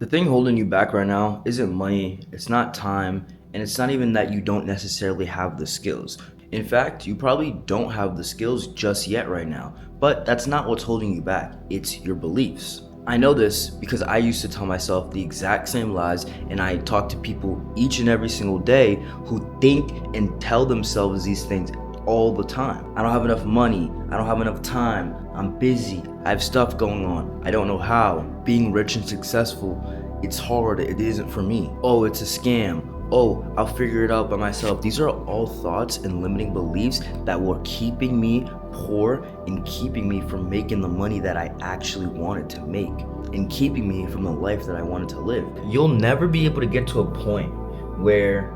The thing holding you back right now isn't money, it's not time, and it's not even that you don't necessarily have the skills. In fact, you probably don't have the skills just yet right now, but that's not what's holding you back, it's your beliefs. I know this because I used to tell myself the exact same lies, and I talk to people each and every single day who think and tell themselves these things all the time. I don't have enough money, I don't have enough time, I'm busy, I have stuff going on, I don't know how. Being rich and successful, it's hard, it isn't for me. Oh, it's a scam. Oh, I'll figure it out by myself. These are all thoughts and limiting beliefs that were keeping me poor and keeping me from making the money that I actually wanted to make and keeping me from the life that I wanted to live. You'll never be able to get to a point where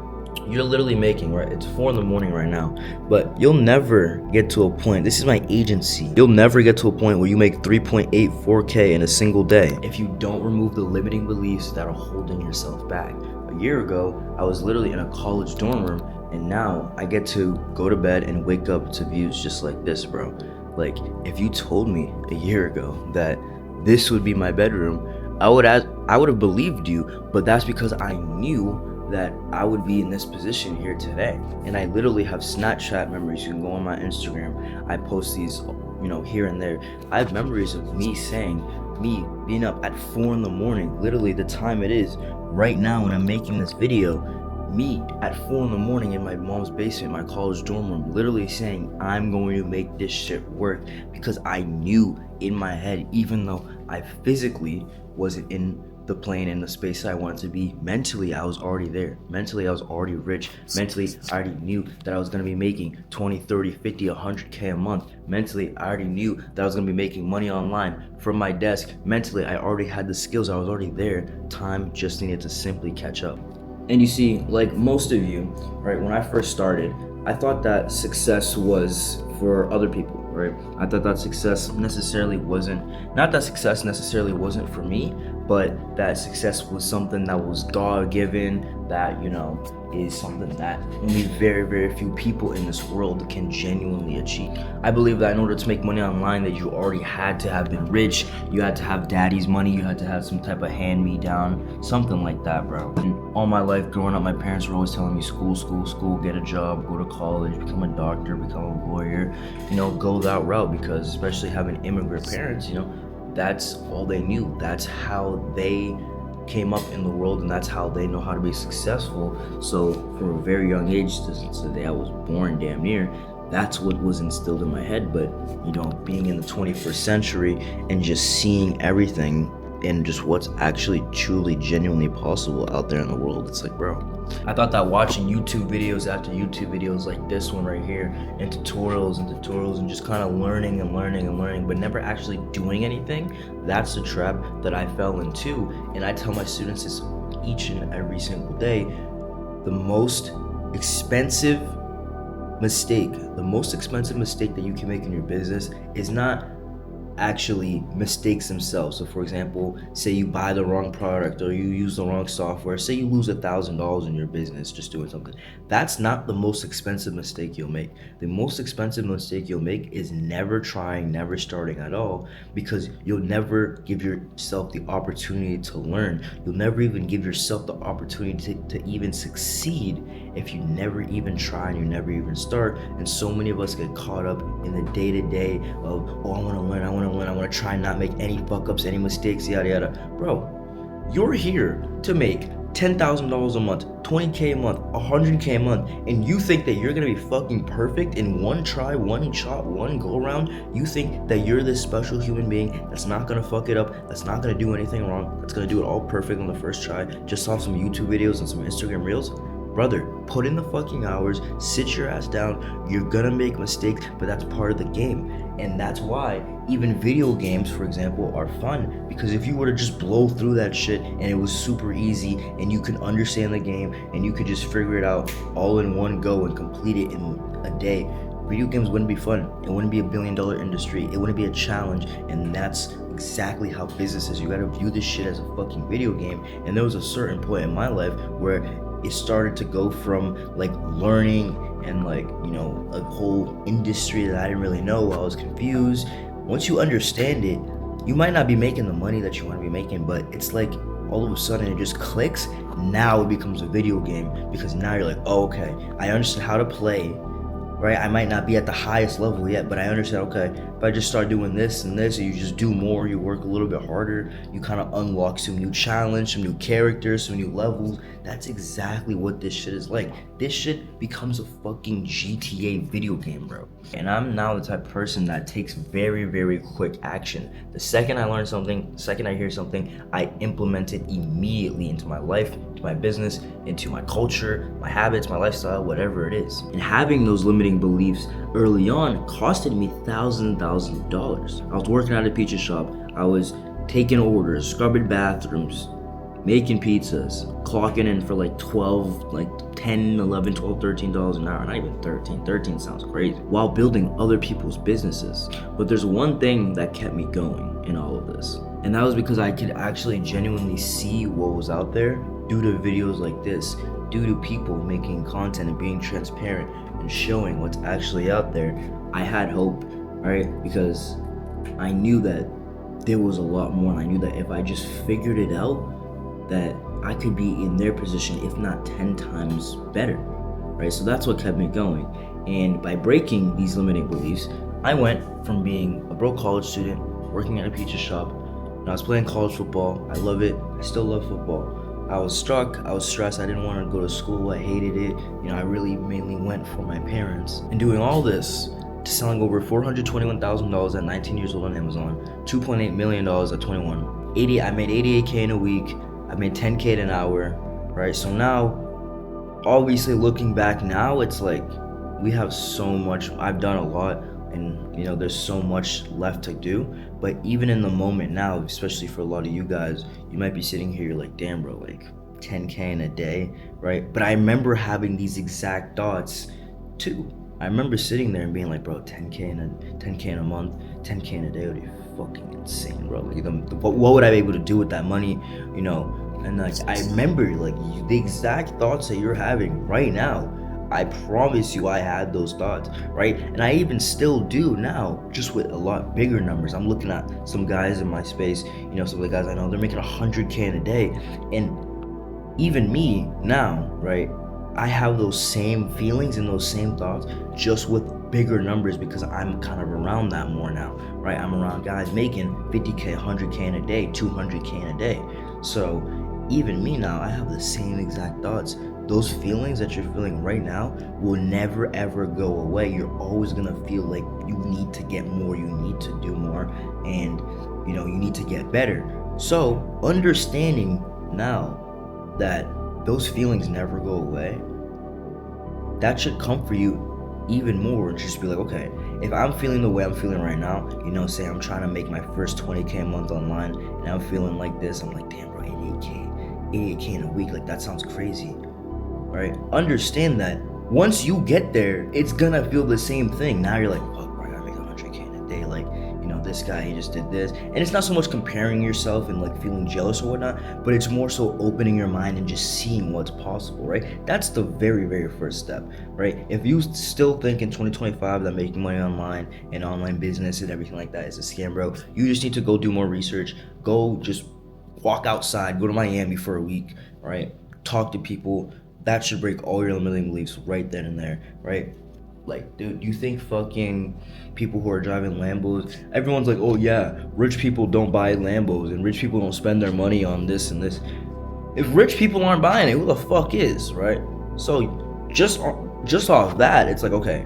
you're literally making, right? It's 4 in the morning right now, but you'll never get to a point. This is my agency. You'll never get to a point where you make 3.84K in a single day if you don't remove the limiting beliefs that are holding yourself back. A year ago, I was literally in a college dorm room, and now I get to go to bed and wake up to views just like this, bro. Like, if you told me a year ago that this would be my bedroom, I would have believed you, but that's because I knew that I would be in this position here today. And I literally have Snapchat memories. You can go on my Instagram. I post these, here and there. I have memories of me being up at 4 in the morning, literally the time it is right now when I'm making this video. Me at 4 in the morning in my mom's basement, my college dorm room, literally saying, I'm going to make this shit work, because I knew in my head, even though I physically wasn't in the plane in the space I wanted to be, mentally I was already there. Mentally I was already rich. Mentally I already knew that I was going to be making 20, 30, 50, 100K a month. Mentally I already knew that I was going to be making money online from my desk. Mentally I already had the skills, I was already there. Time just needed to simply catch up. And you see, like most of you, right, when I first started, I thought that success was for other people, right? I thought that success necessarily wasn't for me, but that success was something that was God-given, that, is something that only very, very few people in this world can genuinely achieve. I believe that in order to make money online, that you already had to have been rich, you had to have daddy's money, you had to have some type of hand-me-down, something like that, bro. And all my life growing up, my parents were always telling me school, school, school, get a job, go to college, become a doctor, become a lawyer, go that route, because especially having immigrant parents, that's all they knew. That's how they came up in the world, and that's how they know how to be successful. So from a very young age, to the day I was born damn near, that's what was instilled in my head. But being in the 21st century and just seeing everything and just what's actually truly genuinely possible out there in the world, it's like, bro, I thought that watching YouTube videos after YouTube videos like this one right here, and tutorials and just kind of learning, but never actually doing anything, that's the trap that I fell into. And I tell my students this each and every single day: the most expensive mistake that you can make in your business is not actually mistakes themselves. So for example, say you buy the wrong product or you use the wrong software, say you lose $1,000 in your business just doing something. That's not the most expensive mistake you'll make. The most expensive mistake you'll make is never trying, never starting at all, because you'll never give yourself the opportunity to learn. You'll never even give yourself the opportunity to even succeed if you never even try and you never even start. And so many of us get caught up in the day-to-day of, I want to learn, I want to try and not make any fuck ups, any mistakes, yada yada. Bro, you're here to make $10,000 a month, 20K a month, 100K a month, and you think that you're gonna be fucking perfect in one try, one shot, one go around? You think that you're this special human being that's not gonna fuck it up, that's not gonna do anything wrong, that's gonna do it all perfect on the first try, just off some YouTube videos and some Instagram reels? Brother, put in the fucking hours, sit your ass down. You're gonna make mistakes, but that's part of the game. And that's why even video games, for example, are fun, because if you were to just blow through that shit and it was super easy and you can understand the game and you could just figure it out all in one go and complete it in a day, video games wouldn't be fun. It wouldn't be a billion-dollar industry. It wouldn't be a challenge. And that's exactly how business is. You gotta view this shit as a fucking video game. And there was a certain point in my life where it started to go from like learning and a whole industry that I didn't really know. I was confused. Once you understand it, you might not be making the money that you want to be making, but it's like all of a sudden it just clicks. Now it becomes a video game because now you're like, oh, okay, I understand how to play, right? I might not be at the highest level yet, but I understand, okay, if I just start doing this and this, and you just do more, you work a little bit harder, you kind of unlock some new challenge, some new characters, some new levels. That's exactly what this shit is like. This shit becomes a fucking GTA video game, bro. And I'm now the type of person that takes very, very quick action. The second I learn something, the second I hear something, I implement it immediately into my life, into my business, into my culture, my habits, my lifestyle, whatever it is. And having those limiting beliefs early on costed me thousands of dollars. I was working at a pizza shop. I was taking orders, scrubbing bathrooms, making pizzas, clocking in for like 12, like 10, 11, 12, $13 an hour. Not even 13. 13 sounds crazy. While building other people's businesses. But there's one thing that kept me going in all of this. And that was because I could actually genuinely see what was out there due to videos like this, due to people making content and being transparent and showing what's actually out there. I had hope, right? Because I knew that there was a lot more, and I knew that if I just figured it out, that I could be in their position, if not 10 times better, right? So that's what kept me going. And by breaking these limiting beliefs, I went from being a broke college student, working at a pizza shop, and I was playing college football. I love it. I still love football. I was struck, I was stressed, I didn't want to go to school, I hated it. You know, I really mainly went for my parents. And doing all this to selling over $421,000 at 19 years old on Amazon, $2.8 million at 21. I made $88K in a week, I made $10K an hour, right? So now, obviously looking back now, it's like, we have so much, I've done a lot, and you know, there's so much left to do. But even in the moment now, especially for a lot of you guys, you might be sitting here, you're like, damn bro, like 10K in a day, right? But I remember having these exact thoughts too. I remember sitting there and being like, bro, 10K in a month, 10K in a day would be fucking insane, bro. Like, what would I be able to do with that money, you know? And like, I remember like the exact thoughts that you're having right now. I promise you I had those thoughts, right? And I even still do now, just with a lot bigger numbers. I'm looking at some guys in my space, you know, some of the guys I know, they're making 100K in a day. And even me now, right, I have those same feelings and those same thoughts, just with bigger numbers, because I'm kind of around that more now, right? I'm around guys making 50K, 100K in a day, 200K in a day. So even me now, I have the same exact thoughts. Those feelings that you're feeling right now will never ever go away. You're always gonna feel like you need to get more, you need to do more, and you know, you need to get better. So understanding now that those feelings never go away, that should comfort you even more, and just be like, okay, if I'm feeling the way I'm feeling right now, you know, say I'm trying to make my first 20K a month online, and I'm feeling like this, I'm like, damn bro, 88K in a week, like that sounds crazy. Right? Understand that once you get there, it's gonna feel the same thing. Now you're like, fuck, bro, I gotta make 100K in a day. Like, you know, this guy, he just did this. And it's not so much comparing yourself and like feeling jealous or whatnot, but it's more so opening your mind and just seeing what's possible, right? That's the very, very first step, right? If you still think in 2025 that making money online and online business and everything like that is a scam, bro, you just need to go do more research. Go just walk outside, go to Miami for a week, right? Talk to people. That should break all your limiting beliefs right then and there, right? Like, dude, you think fucking people who are driving Lambos, everyone's like, oh yeah, rich people don't buy Lambos and rich people don't spend their money on this and this. If rich people aren't buying it, who the fuck is, right? So just off that, it's like, okay,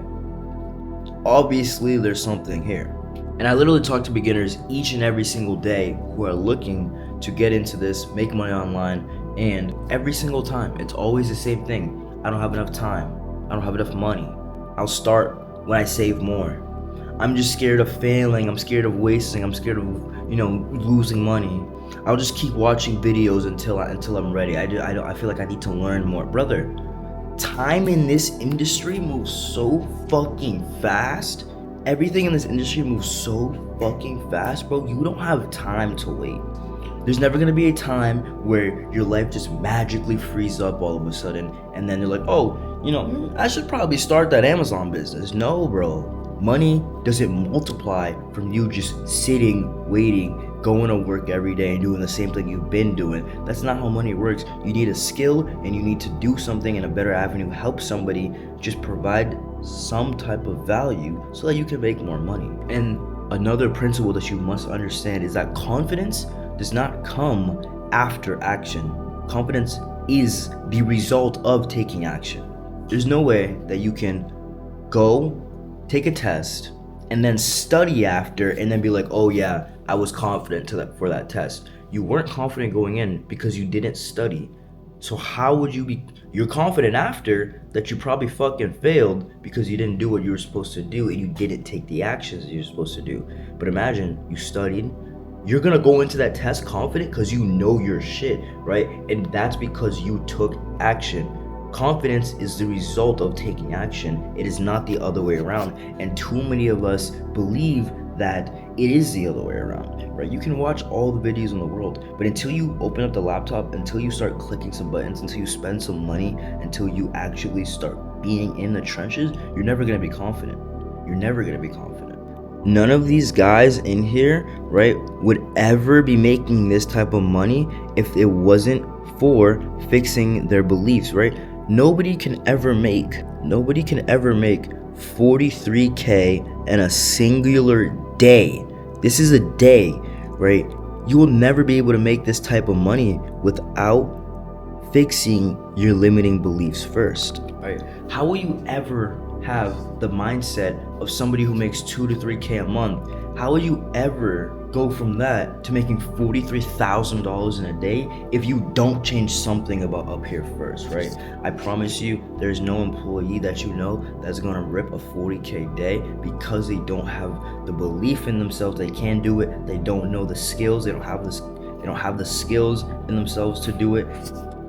obviously there's something here. And I literally talk to beginners each and every single day who are looking to get into this, make money online. And every single time, it's always the same thing. I don't have enough time. I don't have enough money. I'll start when I save more. I'm just scared of failing. I'm scared of wasting. I'm scared of, you know, losing money. I'll just keep watching videos until I'm ready. I feel like I need to learn more. Brother, time in this industry moves so fucking fast. Everything in this industry moves so fucking fast, bro. You don't have time to wait. There's never gonna be a time where your life just magically frees up all of a sudden, and then you're like, oh, you know, I should probably start that Amazon business. No, bro. Money doesn't multiply from you just sitting, waiting, going to work every day and doing the same thing you've been doing. That's not how money works. You need a skill and you need to do something in a better avenue, help somebody, just provide some type of value so that you can make more money. And another principle that you must understand is that confidence does not come after action. Confidence is the result of taking action. There's no way that you can go take a test and then study after and then be like, oh yeah, I was confident for that test. You weren't confident going in because you didn't study. So how would you be, you're confident after that you probably fucking failed because you didn't do what you were supposed to do and you didn't take the actions that you're supposed to do. But imagine you studied, you're gonna go into that test confident because you know your shit, right? And that's because you took action. Confidence is the result of taking action. It is not the other way around. And too many of us believe that it is the other way around, right? You can watch all the videos in the world, but until you open up the laptop, until you start clicking some buttons, until you spend some money, until you actually start being in the trenches, you're never gonna be confident. You're never gonna be confident. None of these guys in here, right, would ever be making this type of money if it wasn't for fixing their beliefs, right? Nobody can ever make 43K in a singular day. This is a day, right? You will never be able to make this type of money without fixing your limiting beliefs first, right? How will you ever have the mindset of somebody who makes 2 to 3K a month? How will you ever go from that to making $43,000 in a day if you don't change something about up here first, right? I promise you, there's no employee that you know that's gonna rip a 40K day because they don't have the belief in themselves. They can do it. They don't know the skills. They don't have the skills in themselves to do it,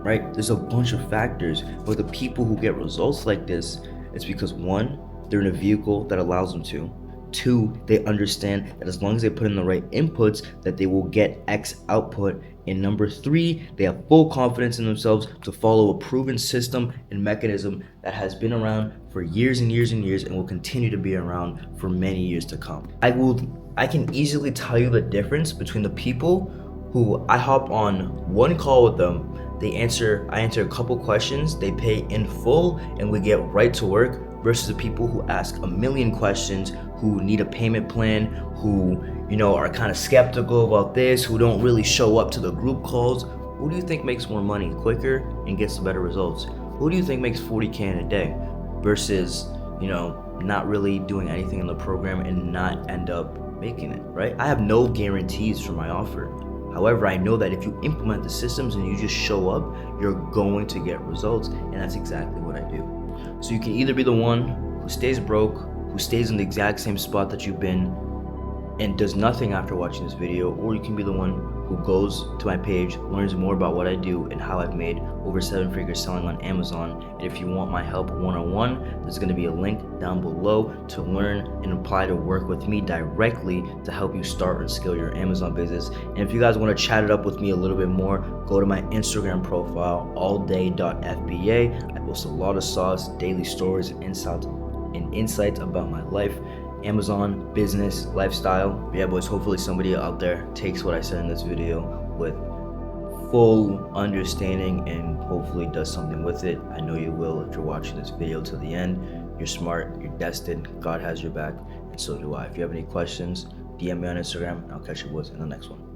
right? There's a bunch of factors, but the people who get results like this, it's because one, they're in a vehicle that allows them to. Two, they understand that as long as they put in the right inputs, that they will get X output. And number three, they have full confidence in themselves to follow a proven system and mechanism that has been around for years and years and years and will continue to be around for many years to come. I can easily tell you the difference between the people who I hop on one call with them, I answer a couple questions, they pay in full, and we get right to work, versus the people who ask a million questions, who need a payment plan, who, are kind of skeptical about this, who don't really show up to the group calls. Who do you think makes more money quicker and gets the better results? Who do you think makes 40K in a day versus, not really doing anything in the program and not end up making it, right? I have no guarantees for my offer. However, I know that if you implement the systems and you just show up, you're going to get results, and that's exactly what I do. So you can either be the one who stays broke, who stays in the exact same spot that you've been and does nothing after watching this video, or you can be the one who goes to my page, learns more about what I do and how I've made over 7 figures selling on Amazon. And if you want my help one-on-one, there's going to be a link down below to learn and apply to work with me directly to help you start and scale your Amazon business. And if you guys want to chat it up with me a little bit more, go to my Instagram profile, allday.fba. I post a lot of sauce, daily stories, and insights about my life, Amazon, business, lifestyle. Yeah, boys, hopefully somebody out there takes what I said in this video with full understanding and hopefully does something with it. I know you will if you're watching this video till the end. You're smart, you're destined, God has your back, and so do I. If you have any questions, DM me on Instagram, and I'll catch you boys in the next one.